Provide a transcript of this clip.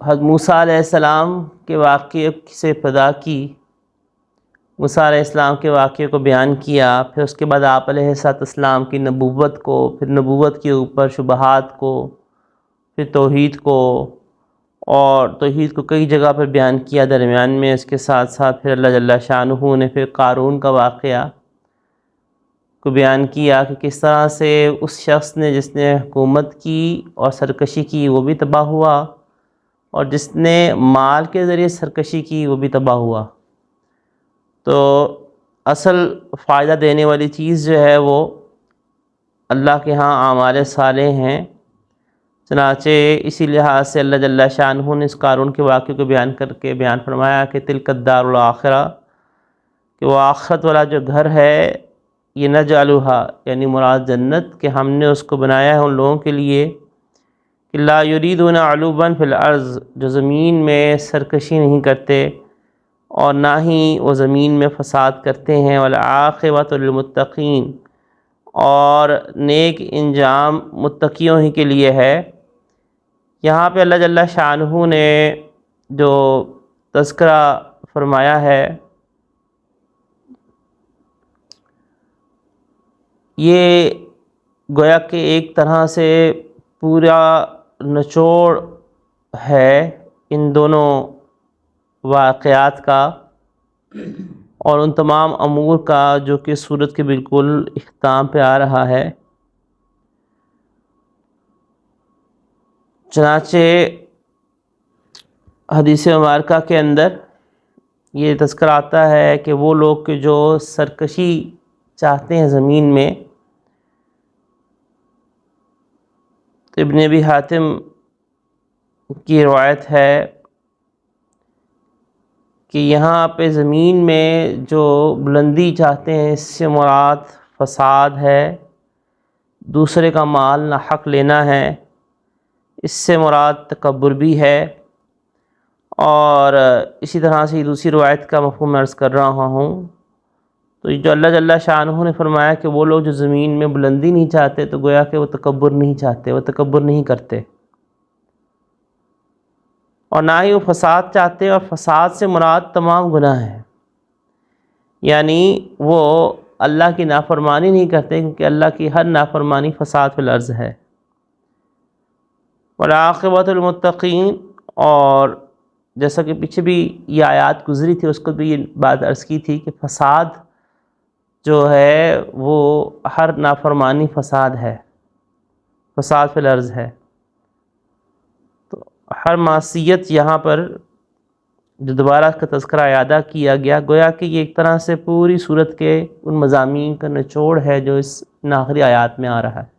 حضرت موسیٰ علیہ السلام کے واقعے سے ابتدا کی، موسیٰ علیہ السلام کے واقعے کو بیان کیا، پھر اس کے بعد آپ علیہ السلام کی نبوت کو، پھر نبوت کے اوپر شبہات کو، پھر توحید کو، اور توحید کو کئی جگہ پر بیان کیا درمیان میں۔ اس کے ساتھ ساتھ پھر اللہ جل شانہ نے پھر قارون کا واقعہ کو بیان کیا کہ کس طرح سے اس شخص نے جس نے حکومت کی اور سرکشی کی وہ بھی تباہ ہوا، اور جس نے مال کے ذریعے سرکشی کی وہ بھی تباہ ہوا۔ تو اصل فائدہ دینے والی چیز جو ہے وہ اللہ کے ہاں اعمال صالح ہیں۔ چنانچہ اسی لحاظ سے اللہ جل شانہ نے اس قارون کے واقعے کو بیان کر کے بیان فرمایا کہ تلک الدار الاخرہ، کہ وہ آخرت والا جو گھر ہے، یہ نجعلھا یعنی مراد جنت، کہ ہم نے اس کو بنایا ہے ان لوگوں کے لیے کہ لا یریدون علوا فی الارض، جو زمین میں سرکشی نہیں کرتے اور نہ ہی وہ زمین میں فساد کرتے ہیں، والعاقبۃ للمتقین، اور نیک انجام متقیوں ہی کے لیے ہے۔ یہاں پہ اللہ جل شانہ نے جو تذکرہ فرمایا ہے یہ گویا کہ ایک طرح سے پورا نچوڑ ہے ان دونوں واقعات کا اور ان تمام امور کا جو کہ سورت کے بالکل اختتام پہ آ رہا ہے۔ چنانچہ حدیث مبارکہ کے اندر یہ تذکرہ آتا ہے کہ وہ لوگ کہ جو سرکشی چاہتے ہیں زمین میں، ابن ابی حاتم کی روایت ہے کہ یہاں پہ زمین میں جو بلندی چاہتے ہیں اس سے مراد فساد ہے، دوسرے کا مال نہ حق لینا ہے، اس سے مراد تکبر بھی ہے، اور اسی طرح سے دوسری روایت کا مفہوم عرض کر رہا ہوں۔ تو جو اللہ جل شانہ نے فرمایا کہ وہ لوگ جو زمین میں بلندی نہیں چاہتے، تو گویا کہ وہ تکبر نہیں چاہتے، وہ تکبر نہیں کرتے، اور نہ ہی وہ فساد چاہتے، اور فساد سے مراد تمام گناہ ہیں، یعنی وہ اللہ کی نافرمانی نہیں کرتے، کیونکہ اللہ کی ہر نافرمانی فساد فی الارض ہے۔ والعاقبۃ للمتقین، اور جیسا کہ پیچھے بھی یہ آیات گزری تھی اس کو بھی یہ بات عرض کی تھی کہ فساد جو ہے وہ ہر نافرمانی فساد ہے، فساد فی الارض ہے۔ تو ہر معصیت یہاں پر جو دوبارہ اس کا تذکرہ اعادہ کیا گیا، گویا کہ یہ ایک طرح سے پوری صورت کے ان مضامین کا نچوڑ ہے جو اس آخری آیات میں آ رہا ہے۔